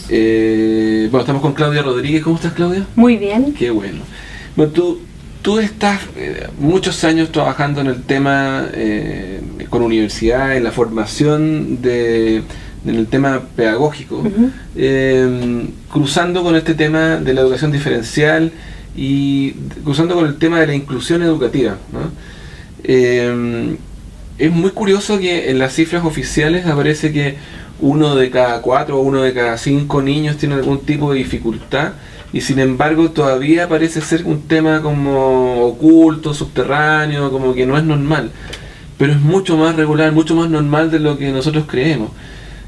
Bueno, estamos con Claudia Rodríguez. ¿Cómo estás, Claudia? Muy bien. Qué bueno. Bueno, tú estás muchos años trabajando en el tema con universidad, en la formación en el tema pedagógico, cruzando con este tema de la educación diferencial y cruzando con el tema de la inclusión educativa, ¿no? Es muy curioso que en las cifras oficiales aparece que 1 de cada 4 o 1 de cada 5 niños tiene algún tipo de dificultad, y sin embargo todavía parece ser un tema como oculto, subterráneo, como que no es normal, pero es mucho más regular, mucho más normal de lo que nosotros creemos.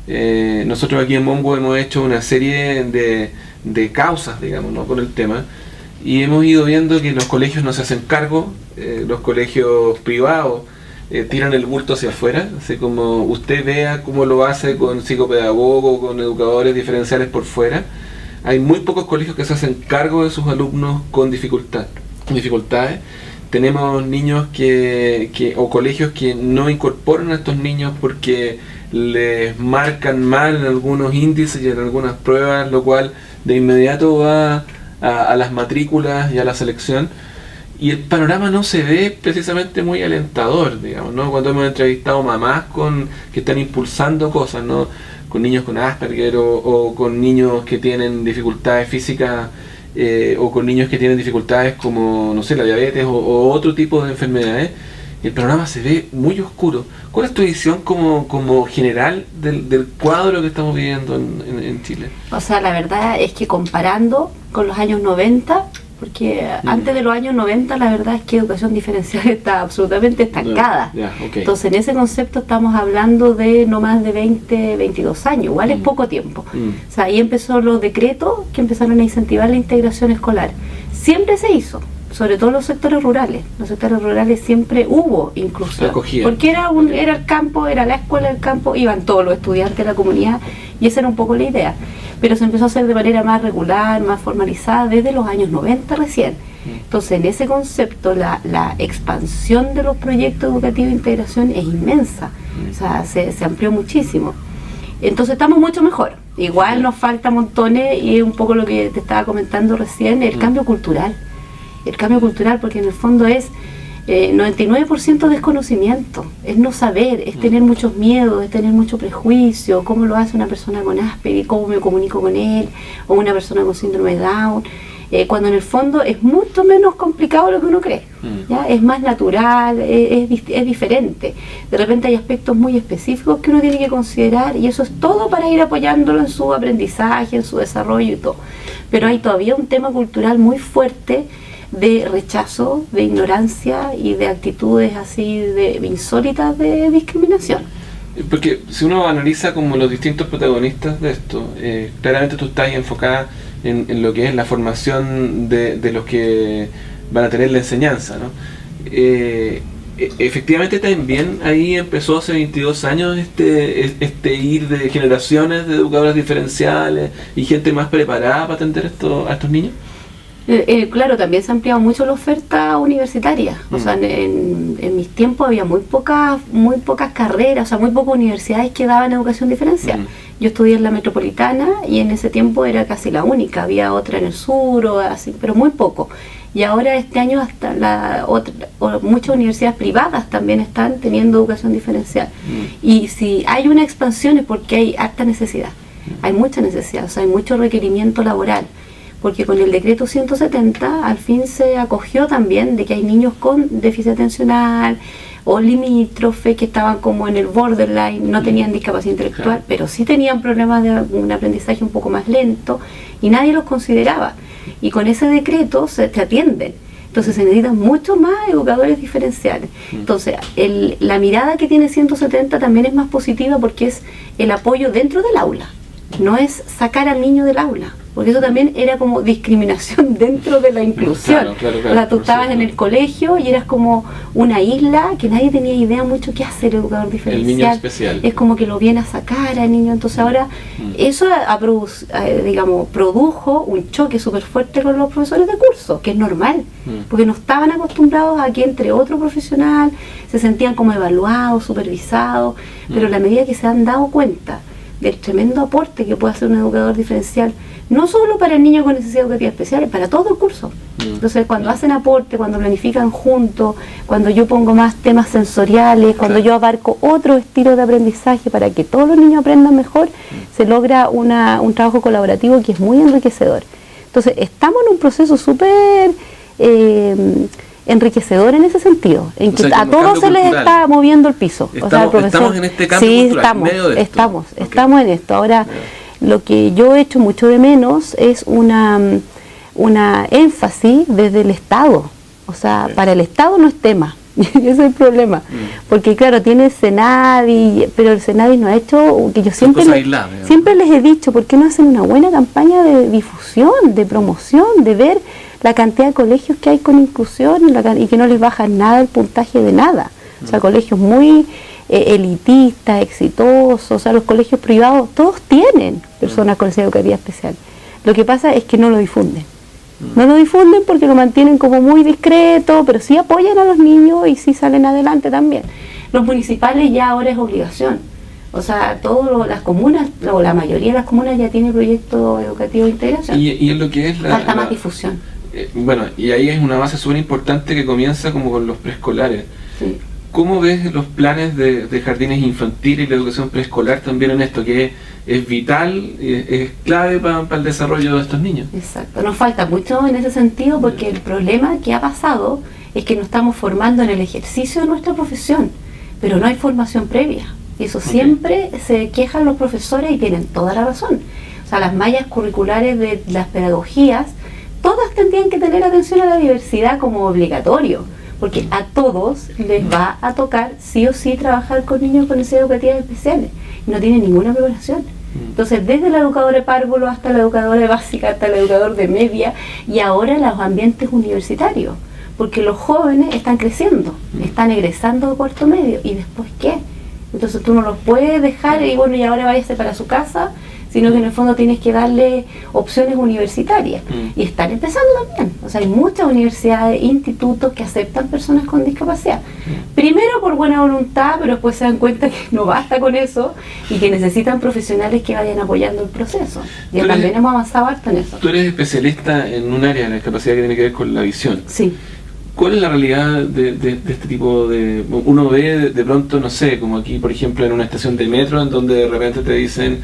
Nosotros aquí en Mongo hemos hecho una serie de causas, digamos, ¿no?, con el tema, y hemos ido viendo que los colegios no se hacen cargo, los colegios privados tiran el bulto hacia afuera, así como usted vea cómo lo hace con psicopedagogos, con educadores diferenciales por fuera. Hay muy pocos colegios que se hacen cargo de sus alumnos con dificultades. Tenemos niños o colegios que no incorporan a estos niños porque les marcan mal en algunos índices y en algunas pruebas, lo cual de inmediato va a las matrículas y a la selección. Y el panorama no se ve precisamente muy alentador, digamos, ¿no? Cuando hemos entrevistado mamás que están impulsando cosas, ¿no?, con niños con Asperger o con niños que tienen dificultades físicas, o con niños que tienen dificultades como, no sé, la diabetes o otro tipo de enfermedades, el panorama se ve muy oscuro. ¿Cuál es tu visión como general del cuadro que estamos viviendo en Chile? O sea, la verdad es que comparando con los años 90, porque antes de los años 90 la verdad es que educación diferencial está absolutamente estancada. Okay. Entonces en ese concepto estamos hablando de no más de 20, 22 años, igual es poco tiempo. O sea, ahí empezó los decretos que empezaron a incentivar la integración escolar. Siempre se hizo, sobre todo en los sectores rurales. Los sectores rurales siempre hubo inclusión, porque era el campo, era la escuela del campo, iban todos los estudiantes de la comunidad, y esa era un poco la idea. Pero se empezó a hacer de manera más regular, más formalizada, desde los años 90 recién. Entonces, en ese concepto, la expansión de los proyectos educativos de integración es inmensa. O sea, se amplió muchísimo. Entonces, estamos mucho mejor. Igual nos falta montones, y es un poco lo que te estaba comentando recién, el cambio cultural. El cambio cultural, porque en el fondo es 99% desconocimiento, es no saber, es tener muchos miedos, es tener mucho prejuicio, cómo lo hace una persona con Asperger, cómo me comunico con él, o una persona con síndrome de Down, cuando en el fondo es mucho menos complicado de lo que uno cree, ¿ya? Es más natural, es diferente. De repente hay aspectos muy específicos que uno tiene que considerar, y eso es todo para ir apoyándolo en su aprendizaje, en su desarrollo y todo. Pero hay todavía un tema cultural muy fuerte de rechazo, de ignorancia y de actitudes así insólitas de discriminación. Porque si uno analiza como los distintos protagonistas de esto, claramente tú estás enfocada en lo que es la formación de los que van a tener la enseñanza, ¿no? Efectivamente también ahí empezó hace 22 años este ir de generaciones de educadoras diferenciales y gente más preparada para atender a estos niños. Claro, también se ha ampliado mucho la oferta universitaria. O sea, en mis tiempos había muy pocas carreras, o sea, muy pocas universidades que daban educación diferencial. Yo estudié en la Metropolitana y en ese tiempo era casi la única, había otra en el sur o así, pero muy poco. Y ahora este año hasta muchas universidades privadas también están teniendo educación diferencial. Y si hay una expansión es porque hay harta necesidad, hay mucha necesidad, o sea, hay mucho requerimiento laboral. Porque con el decreto 170 al fin se acogió también de que hay niños con déficit atencional o limítrofe que estaban como en el borderline, no tenían discapacidad intelectual, pero sí tenían problemas de un aprendizaje un poco más lento y nadie los consideraba. Y con ese decreto se atienden. Entonces se necesitan mucho más educadores diferenciales. Entonces la mirada que tiene 170 también es más positiva porque es el apoyo dentro del aula, no es sacar al niño del aula. Porque eso también era como discriminación dentro de la inclusión. Claro, o sea, tú estabas en el colegio y eras como una isla que nadie tenía idea mucho qué hacer el educador diferencial. El niño especial. Es como que lo viene a sacar al niño. Entonces ahora eso produjo un choque súper fuerte con los profesores de curso, que es normal, porque no estaban acostumbrados a que entre otro profesional se sentían como evaluados, supervisados, pero a la medida que se han dado cuenta del tremendo aporte que puede hacer un educador diferencial, no solo para el niño con necesidades educativas especiales, para todo el curso. Entonces, cuando hacen aporte, cuando planifican juntos, cuando yo pongo más temas sensoriales, cuando yo abarco otro estilo de aprendizaje para que todos los niños aprendan mejor, se logra un trabajo colaborativo que es muy enriquecedor. Entonces, estamos en un proceso súper enriquecedor en ese sentido, en que a todos se les está moviendo el piso. Estamos en este cambio cultural, medio de esto. Estamos en esto. Ahora, lo que yo he hecho mucho de menos es una énfasis desde el Estado. O sea, para el Estado no es tema. Ese es el problema. Porque claro, tiene el Senadi, pero el Senadi no ha hecho, que yo siempre les he dicho, ¿por qué no hacen una buena campaña de difusión, de promoción, de ver la cantidad de colegios que hay con inclusión y que no les bajan nada el puntaje de nada? O sea, colegios muy elitistas, exitosos, o sea, los colegios privados, todos tienen personas con necesidad educativa especial. Lo que pasa es que no lo difunden. No lo difunden porque lo mantienen como muy discreto, pero sí apoyan a los niños y sí salen adelante también. Los municipales ya ahora es obligación. O sea, todas las comunas, o la mayoría de las comunas ya tienen proyectos educativos de integración. Y es lo que es falta más difusión. Bueno, y ahí es una base súper importante que comienza como con los preescolares. Sí. ¿Cómo ves los planes de jardines infantiles y la educación preescolar también en esto, que es vital, es clave para el desarrollo de estos niños? Exacto, nos falta mucho en ese sentido porque el problema que ha pasado es que nos estamos formando en el ejercicio de nuestra profesión, pero no hay formación previa. Y eso siempre se quejan los profesores y tienen toda la razón. O sea, las mallas curriculares de las pedagogías, todas tendrían que tener atención a la diversidad como obligatorio, porque a todos les va a tocar sí o sí trabajar con niños con necesidades educativas especiales y no tienen ninguna preparación. Entonces, desde la educadora de párvulo hasta la educadora de básica, hasta el educador de media y ahora los ambientes universitarios, porque los jóvenes están creciendo, están egresando de cuarto medio y después ¿qué? Entonces tú no los puedes dejar y bueno, y ahora váyase para su casa, sino que en el fondo tienes que darle opciones universitarias. Y están empezando también. O sea, hay muchas universidades, institutos que aceptan personas con discapacidad. Primero por buena voluntad, pero después se dan cuenta que no basta con eso y que necesitan profesionales que vayan apoyando el proceso. Y también hemos avanzado harto en eso. Tú eres especialista en un área de la discapacidad que tiene que ver con la visión. Sí. ¿Cuál es la realidad de este tipo de... Uno ve de pronto, no sé, como aquí por ejemplo en una estación de metro, en donde de repente te dicen,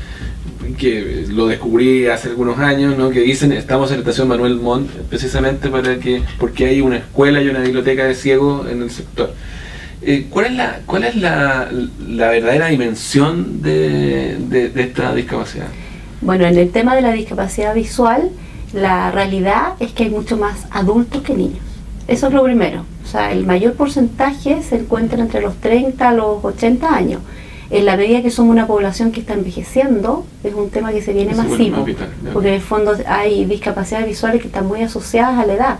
que lo descubrí hace algunos años, ¿no? Que dicen, estamos en la estación Manuel Montt precisamente porque hay una escuela y una biblioteca de ciegos en el sector. ¿Cuál es la verdadera dimensión de esta discapacidad? Bueno, en el tema de la discapacidad visual, la realidad es que hay mucho más adultos que niños. Eso es lo primero. O sea, el mayor porcentaje se encuentra entre los 30 a los 80 años. En la medida que somos una población que está envejeciendo, es un tema que se viene masivo, porque en el fondo hay discapacidades visuales que están muy asociadas a la edad.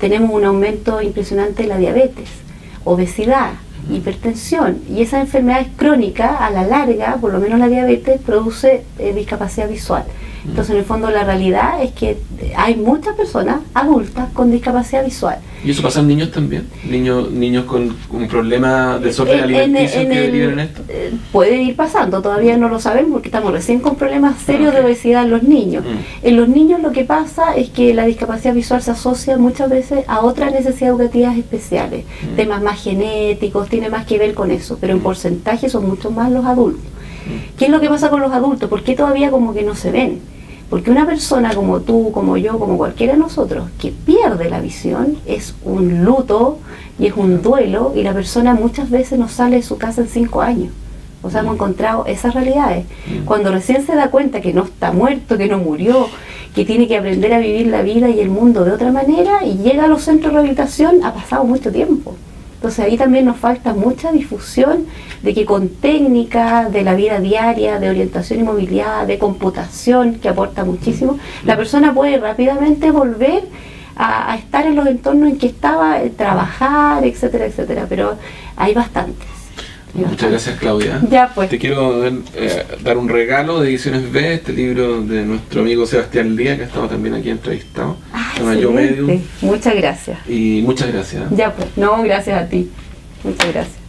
Tenemos un aumento impresionante de la diabetes, obesidad, hipertensión, y esas enfermedades crónicas, a la larga, por lo menos la diabetes, produce discapacidad visual. Entonces, en el fondo, la realidad es que hay muchas personas adultas con discapacidad visual. ¿Y eso pasa en niños también? ¿Niños con un problema de desorden alimenticio que derivan en esto? Puede ir pasando, todavía no lo sabemos porque estamos recién con problemas serios de obesidad en los niños. En los niños lo que pasa es que la discapacidad visual se asocia muchas veces a otras necesidades educativas especiales, temas más genéticos, tiene más que ver con eso, pero en porcentaje son mucho más los adultos. ¿Qué es lo que pasa con los adultos? ¿Por qué todavía como que no se ven? Porque una persona como tú, como yo, como cualquiera de nosotros, que pierde la visión, es un luto y es un duelo, y la persona muchas veces no sale de su casa en 5 años. O sea, hemos encontrado esas realidades. Cuando recién se da cuenta que no está muerto, que no murió, que tiene que aprender a vivir la vida y el mundo de otra manera, y llega a los centros de rehabilitación, ha pasado mucho tiempo. Entonces ahí también nos falta mucha difusión de que con técnica de la vida diaria, de orientación y movilidad, de computación, que aporta muchísimo, la persona puede rápidamente volver a estar en los entornos en que estaba, trabajar, etcétera, etcétera, pero hay bastantes. Muchas gracias, Claudia. Ya pues. Te quiero dar un regalo de Ediciones B, este libro de nuestro amigo Sebastián Lía, que ha estado también aquí entrevistado. Se llama Yo Medium. Muchas gracias. Y muchas gracias. Ya pues, no, gracias a ti. Muchas gracias.